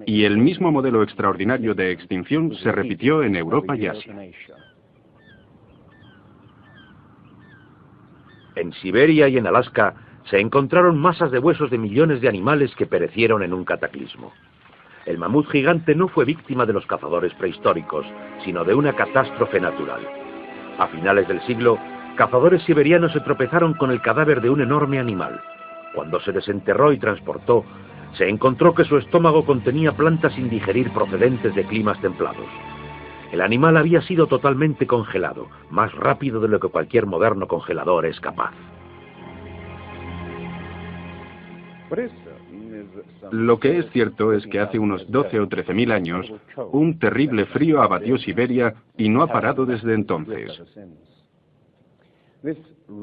[SPEAKER 2] Y el mismo modelo extraordinario de extinción se repitió en Europa y Asia.
[SPEAKER 1] En Siberia y en Alaska se encontraron masas de huesos de millones de animales que perecieron en un cataclismo. El mamut gigante no fue víctima de los cazadores prehistóricos, sino de una catástrofe natural. A finales del siglo, cazadores siberianos se tropezaron con el cadáver de un enorme animal. Cuando se desenterró y transportó, se encontró que su estómago contenía plantas sin digerir procedentes de climas templados. El animal había sido totalmente congelado, más rápido de lo que cualquier moderno congelador es capaz.
[SPEAKER 2] Lo que es cierto es que hace unos 12 o 13.000 años, un terrible frío abatió Siberia y no ha parado desde entonces.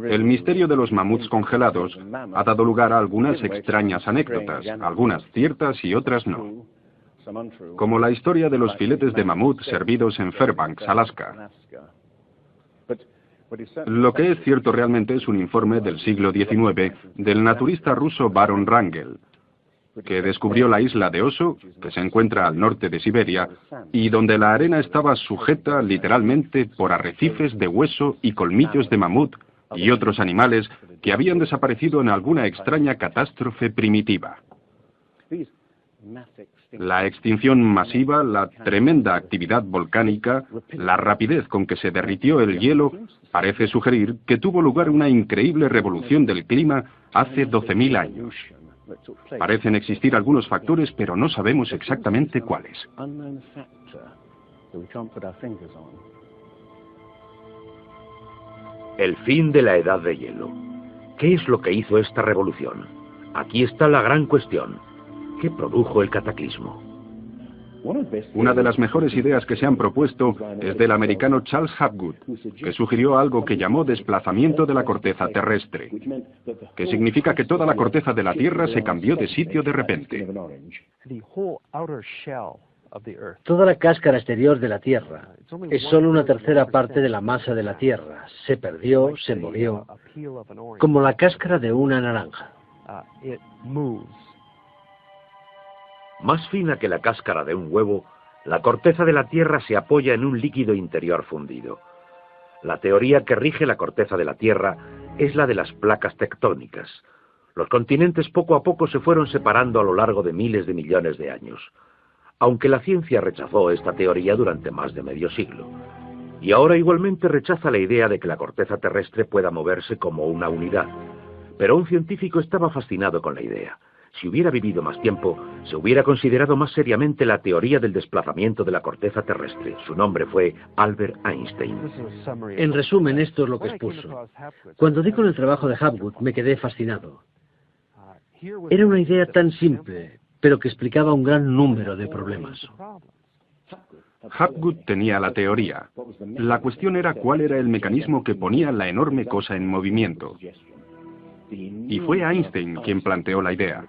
[SPEAKER 2] El misterio de los mamuts congelados ha dado lugar a algunas extrañas anécdotas, algunas ciertas y otras no. Como la historia de los filetes de mamut servidos en Fairbanks, Alaska. Lo que es cierto realmente es un informe del siglo XIX del naturista ruso Baron Wrangel, que descubrió la isla de Oso, que se encuentra al norte de Siberia, y donde la arena estaba sujeta literalmente por arrecifes de hueso y colmillos de mamut y otros animales que habían desaparecido en alguna extraña catástrofe primitiva. La extinción masiva, la tremenda actividad volcánica, la rapidez con que se derritió el hielo, parece sugerir que tuvo lugar una increíble revolución del clima hace 12.000 años. Parecen existir algunos factores, pero no sabemos exactamente cuáles.
[SPEAKER 1] El fin de la edad de hielo. ¿Qué es lo que hizo esta revolución? Aquí está la gran cuestión. ¿Qué produjo el cataclismo?
[SPEAKER 2] Una de las mejores ideas que se han propuesto es del americano Charles Hapgood, que sugirió algo que llamó desplazamiento de la corteza terrestre, que significa que toda la corteza de la Tierra se cambió de sitio de repente.
[SPEAKER 3] Toda la cáscara exterior de la Tierra es solo una tercera parte de la masa de la Tierra. Se perdió, se movió, como la cáscara de una naranja.
[SPEAKER 1] Más fina que la cáscara de un huevo, la corteza de la Tierra se apoya en un líquido interior fundido. La teoría que rige la corteza de la Tierra es la de las placas tectónicas. Los continentes poco a poco se fueron separando a lo largo de miles de millones de años, aunque la ciencia rechazó esta teoría durante más de medio siglo. Y ahora igualmente rechaza la idea de que la corteza terrestre pueda moverse como una unidad. Pero un científico estaba fascinado con la idea. Si hubiera vivido más tiempo, se hubiera considerado más seriamente la teoría del desplazamiento de la corteza terrestre. Su nombre fue Albert Einstein.
[SPEAKER 3] En resumen, esto es lo que expuso. Cuando di con el trabajo de Hapgood, me quedé fascinado. Era una idea tan simple, pero que explicaba un gran número de problemas.
[SPEAKER 2] Hapgood tenía la teoría. La cuestión era cuál era el mecanismo que ponía la enorme cosa en movimiento. Y fue Einstein quien planteó la idea.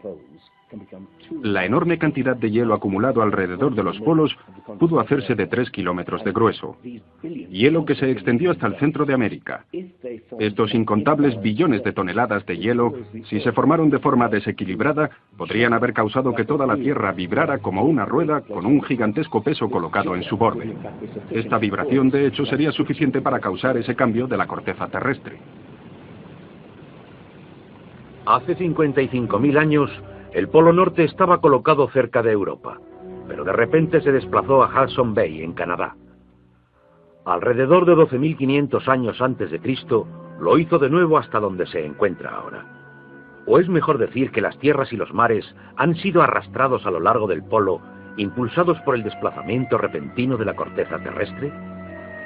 [SPEAKER 2] La enorme cantidad de hielo acumulado alrededor de los polos pudo hacerse de 3 kilómetros de grueso. Hielo que se extendió hasta el centro de América. Estos incontables billones de toneladas de hielo, si se formaron de forma desequilibrada, podrían haber causado que toda la Tierra vibrara como una rueda con un gigantesco peso colocado en su borde. Esta vibración, de hecho, sería suficiente para causar ese cambio de la corteza terrestre.
[SPEAKER 1] Hace 55.000 años, el Polo Norte estaba colocado cerca de Europa, pero de repente se desplazó a Hudson Bay, en Canadá. Alrededor de 12.500 años antes de Cristo, lo hizo de nuevo hasta donde se encuentra ahora. O es mejor decir que las tierras y los mares han sido arrastrados a lo largo del polo, impulsados por el desplazamiento repentino de la corteza terrestre.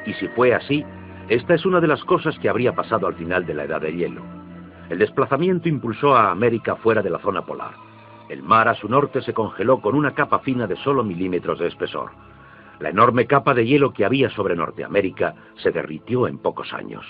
[SPEAKER 1] Y si fue así, esta es una de las cosas que habría pasado al final de la Edad de Hielo. El desplazamiento impulsó a América fuera de la zona polar. El mar a su norte se congeló con una capa fina de solo milímetros de espesor. La enorme capa de hielo que había sobre Norteamérica se derritió en pocos años.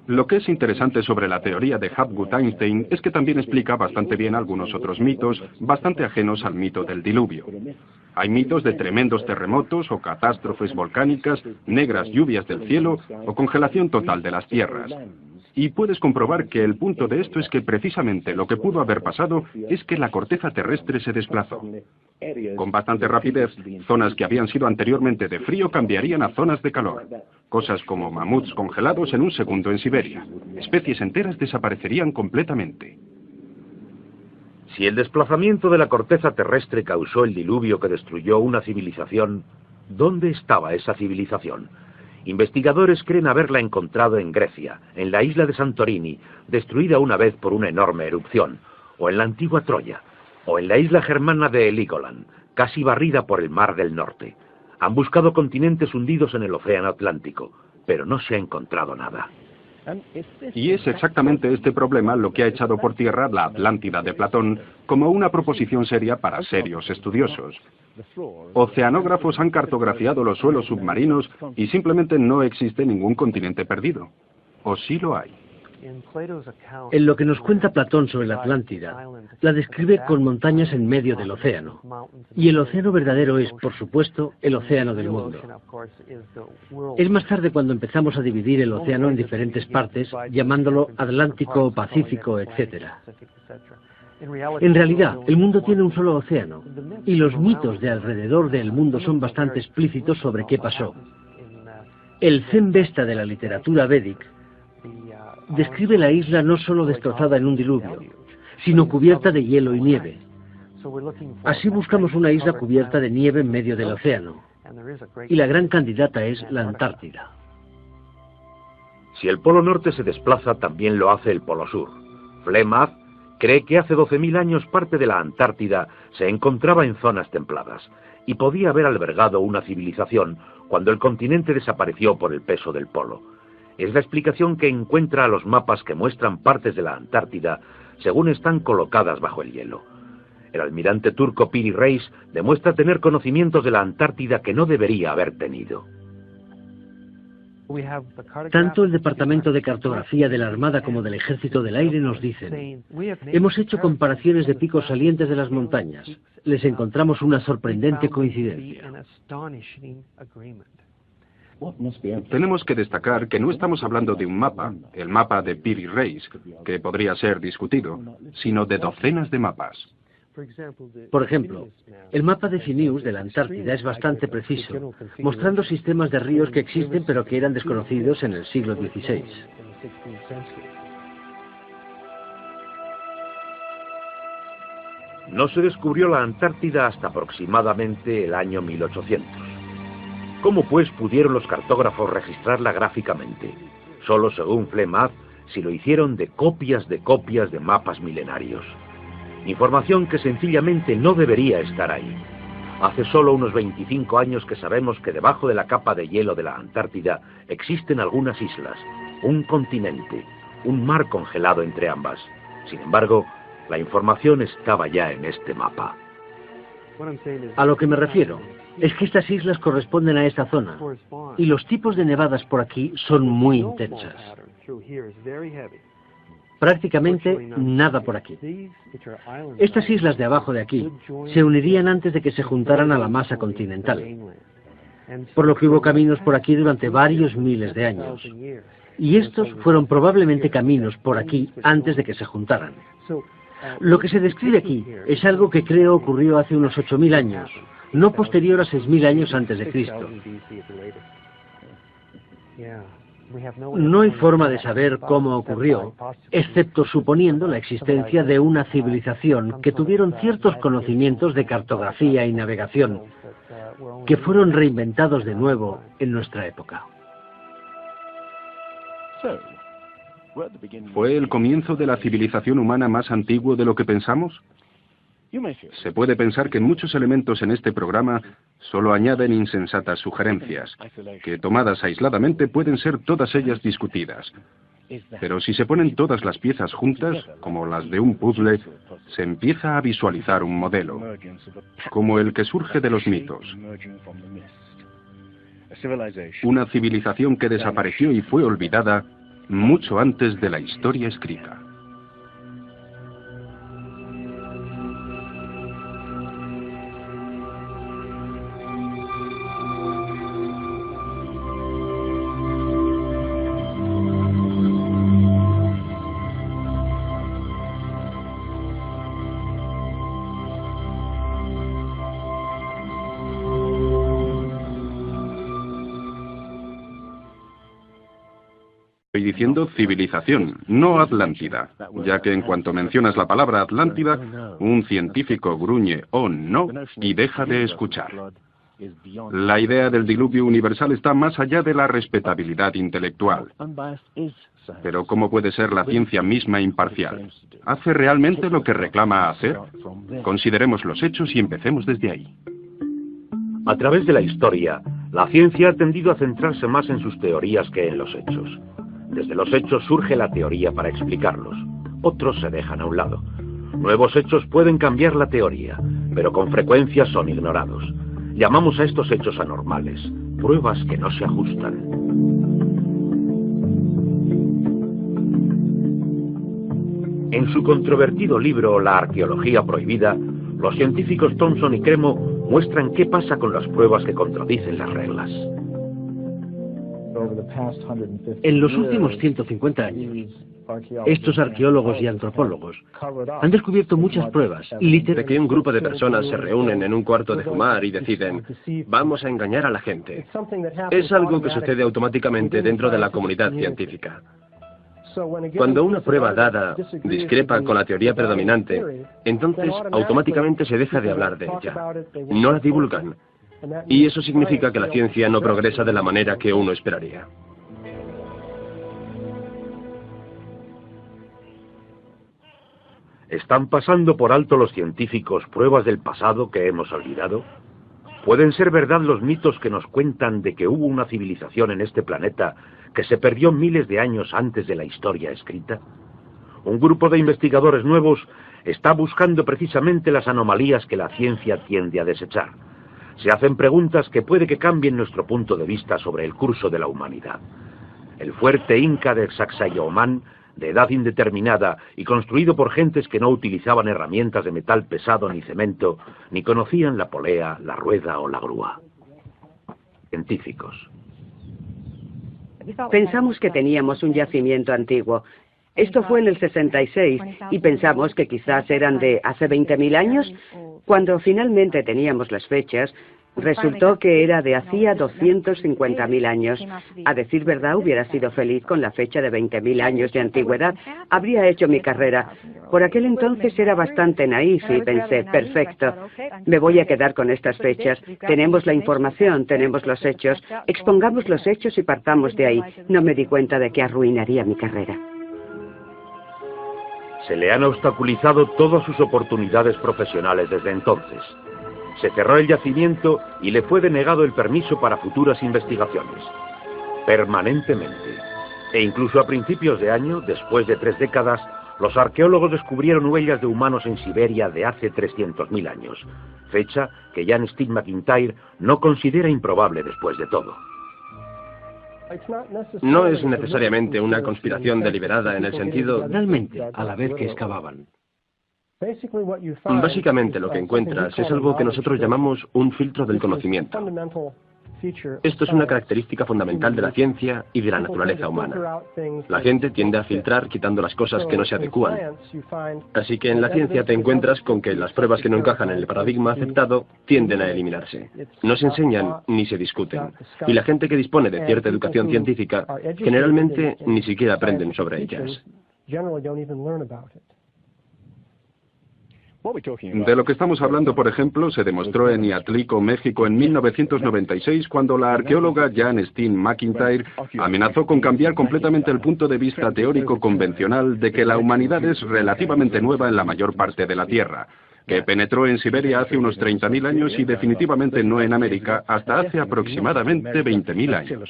[SPEAKER 2] Lo que es interesante sobre la teoría de Hapgood-Einstein es que también explica bastante bien algunos otros mitos, bastante ajenos al mito del diluvio. Hay mitos de tremendos terremotos o catástrofes volcánicas, negras lluvias del cielo o congelación total de las tierras. Y puedes comprobar que el punto de esto es que precisamente lo que pudo haber pasado es que la corteza terrestre se desplazó. Con bastante rapidez, zonas que habían sido anteriormente de frío cambiarían a zonas de calor. Cosas como mamuts congelados en un segundo en Siberia. Especies enteras desaparecerían completamente.
[SPEAKER 1] Si el desplazamiento de la corteza terrestre causó el diluvio que destruyó una civilización, ¿dónde estaba esa civilización? Investigadores creen haberla encontrado en Grecia, en la isla de Santorini, destruida una vez por una enorme erupción, o en la antigua Troya, o en la isla germana de Heligoland, casi barrida por el Mar del Norte. Han buscado continentes hundidos en el Océano Atlántico, pero no se ha encontrado nada.
[SPEAKER 2] Y es exactamente este problema lo que ha echado por tierra la Atlántida de Platón como una proposición seria para serios estudiosos. Oceanógrafos han cartografiado los suelos submarinos y simplemente no existe ningún continente perdido. ¿O sí lo hay?
[SPEAKER 3] En lo que nos cuenta Platón sobre la Atlántida, la describe con montañas en medio del océano. Y el océano verdadero es, por supuesto, el océano del mundo. Es más tarde cuando empezamos a dividir el océano en diferentes partes, llamándolo Atlántico, Pacífico, etc. En realidad, el mundo tiene un solo océano, y los mitos de alrededor del mundo son bastante explícitos sobre qué pasó. El Zen Vesta de la literatura védica describe la isla no solo destrozada en un diluvio, sino cubierta de hielo y nieve. Así buscamos una isla cubierta de nieve en medio del océano, y la gran candidata es la Antártida.
[SPEAKER 1] Si el Polo Norte se desplaza, también lo hace el Polo Sur. Flemeth cree que hace 12.000 años parte de la Antártida se encontraba en zonas templadas, y podía haber albergado una civilización cuando el continente desapareció por el peso del polo. Es la explicación que encuentra a los mapas que muestran partes de la Antártida según están colocadas bajo el hielo. El almirante turco Piri Reis demuestra tener conocimientos de la Antártida que no debería haber tenido.
[SPEAKER 3] Tanto el Departamento de Cartografía de la Armada como del Ejército del Aire nos dicen: hemos hecho comparaciones de picos salientes de las montañas. Les encontramos una sorprendente coincidencia.
[SPEAKER 2] Tenemos que destacar que no estamos hablando de un mapa, el mapa de Piri Reis, que podría ser discutido, sino de docenas de mapas.
[SPEAKER 3] Por ejemplo, el mapa de Phineus de la Antártida es bastante preciso, mostrando sistemas de ríos que existen pero que eran desconocidos en el siglo XVI.
[SPEAKER 1] No se descubrió la Antártida hasta aproximadamente el año 1800. ¿Cómo pues pudieron los cartógrafos registrarla gráficamente? Solo según Flemeth, si lo hicieron de copias de mapas milenarios. Información que sencillamente no debería estar ahí. Hace solo unos 25 años que sabemos que debajo de la capa de hielo de la Antártida existen algunas islas, un continente, un mar congelado entre ambas. Sin embargo, la información estaba ya en este mapa.
[SPEAKER 3] A lo que me refiero es que estas islas corresponden a esta zona, y los tipos de nevadas por aquí son muy intensas. Prácticamente nada por aquí. Estas islas de abajo de aquí se unirían antes de que se juntaran a la masa continental, por lo que hubo caminos por aquí durante varios miles de años. Y estos fueron probablemente caminos por aquí antes de que se juntaran. Lo que se describe aquí es algo que creo ocurrió hace unos 8.000 años, no posterior a 6.000 años antes de Cristo. No hay forma de saber cómo ocurrió, excepto suponiendo la existencia de una civilización que tuvieron ciertos conocimientos de cartografía y navegación, que fueron reinventados de nuevo en nuestra época.
[SPEAKER 2] ¿Fue el comienzo de la civilización humana más antiguo de lo que pensamos? Se puede pensar que muchos elementos en este programa solo añaden insensatas sugerencias, que tomadas aisladamente pueden ser todas ellas discutidas. Pero si se ponen todas las piezas juntas, como las de un puzzle, se empieza a visualizar un modelo, como el que surge de los mitos. Una civilización que desapareció y fue olvidada mucho antes de la historia escrita. Estoy diciendo civilización, no Atlántida, ya que en cuanto mencionas la palabra Atlántida, un científico gruñe "oh no" y deja de escuchar. La idea del diluvio universal está más allá de la respetabilidad intelectual. Pero ¿cómo puede ser la ciencia misma imparcial? ¿Hace realmente lo que reclama hacer? Consideremos los hechos y empecemos desde ahí.
[SPEAKER 1] A través de la historia, la ciencia ha tendido a centrarse más en sus teorías que en los hechos. Desde los hechos surge la teoría para explicarlos. Otros se dejan a un lado. Nuevos hechos pueden cambiar la teoría, pero con frecuencia son ignorados. Llamamos a estos hechos anormales, pruebas que no se ajustan. En su controvertido libro La arqueología prohibida, los científicos Thompson y Cremo muestran qué pasa con las pruebas que contradicen las reglas.
[SPEAKER 3] En los últimos 150 años, estos arqueólogos y antropólogos han descubierto muchas pruebas
[SPEAKER 4] de que un grupo de personas se reúnen en un cuarto de fumar y deciden, vamos a engañar a la gente. Es algo que sucede automáticamente dentro de la comunidad científica. Cuando una prueba dada discrepa con la teoría predominante, entonces automáticamente se deja de hablar de ella. No la divulgan. Y eso significa que la ciencia no progresa de la manera que uno esperaría.
[SPEAKER 1] ¿Están pasando por alto los científicos pruebas del pasado que hemos olvidado? ¿Pueden ser verdad los mitos que nos cuentan de que hubo una civilización en este planeta que se perdió miles de años antes de la historia escrita? Un grupo de investigadores nuevos está buscando precisamente las anomalías que la ciencia tiende a desechar. Se hacen preguntas que puede que cambien nuestro punto de vista sobre el curso de la humanidad. El fuerte inca de Sacsayhuamán, de edad indeterminada y construido por gentes que no utilizaban herramientas de metal pesado ni cemento, ni conocían la polea, la rueda o la grúa. Científicos.
[SPEAKER 5] Pensamos que teníamos un yacimiento antiguo. Esto fue en el 66 y pensamos que quizás eran de hace 20.000 años. Cuando finalmente teníamos las fechas, resultó que era de hacía 250.000 años. A decir verdad, hubiera sido feliz con la fecha de 20.000 años de antigüedad. Habría hecho mi carrera. Por aquel entonces era bastante naif y pensé, perfecto, me voy a quedar con estas fechas. Tenemos la información, tenemos los hechos. Expongamos los hechos y partamos de ahí. No me di cuenta de que arruinaría mi carrera.
[SPEAKER 1] Se le han obstaculizado todas sus oportunidades profesionales desde entonces. Se cerró el yacimiento y le fue denegado el permiso para futuras investigaciones. Permanentemente. E incluso a principios de año, después de 3 décadas, los arqueólogos descubrieron huellas de humanos en Siberia de hace 300.000 años. Fecha que Jan Steen McIntyre no considera improbable después de todo.
[SPEAKER 4] No es necesariamente una conspiración deliberada en el sentido...
[SPEAKER 3] Realmente, a la vez que excavaban.
[SPEAKER 4] Básicamente lo que encuentras es algo que nosotros llamamos un filtro del conocimiento. Esto es una característica fundamental de la ciencia y de la naturaleza humana. La gente tiende a filtrar quitando las cosas que no se adecúan. Así que en la ciencia te encuentras con que las pruebas que no encajan en el paradigma aceptado tienden a eliminarse. No se enseñan ni se discuten. Y la gente que dispone de cierta educación científica generalmente ni siquiera aprenden sobre ellas.
[SPEAKER 2] De lo que estamos hablando, por ejemplo, se demostró en Iatlico, México, en 1996, cuando la arqueóloga Jan Steen McIntyre amenazó con cambiar completamente el punto de vista teórico convencional de que la humanidad es relativamente nueva en la mayor parte de la Tierra, que penetró en Siberia hace unos 30.000 años y definitivamente no en América hasta hace aproximadamente 20.000 años.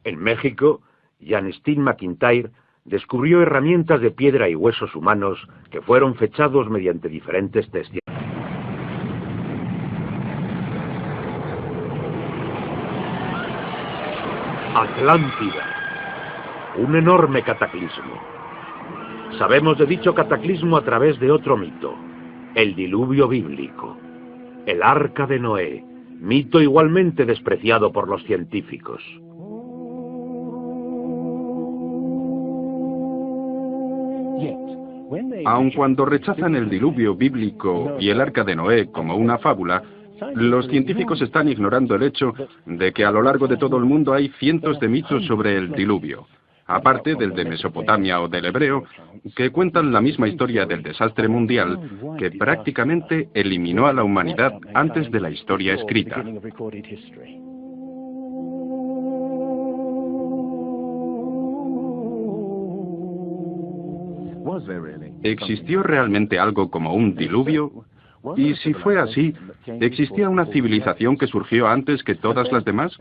[SPEAKER 1] En México, Jan Steen McIntyre descubrió herramientas de piedra y huesos humanos que fueron fechados mediante diferentes testes. Atlántida, un enorme cataclismo. Sabemos de dicho cataclismo a través de otro mito, el diluvio bíblico, el Arca de Noé, mito igualmente despreciado por los científicos.
[SPEAKER 2] Aun cuando rechazan el diluvio bíblico y el Arca de Noé como una fábula, Los científicos están ignorando el hecho de que a lo largo de todo el mundo hay cientos de mitos sobre el diluvio, aparte del de Mesopotamia o del hebreo, que cuentan la misma historia del desastre mundial que prácticamente eliminó a la humanidad antes de la historia escrita. ¿Existió realmente algo como un diluvio? Y si fue así, ¿existía una civilización que surgió antes que todas las demás?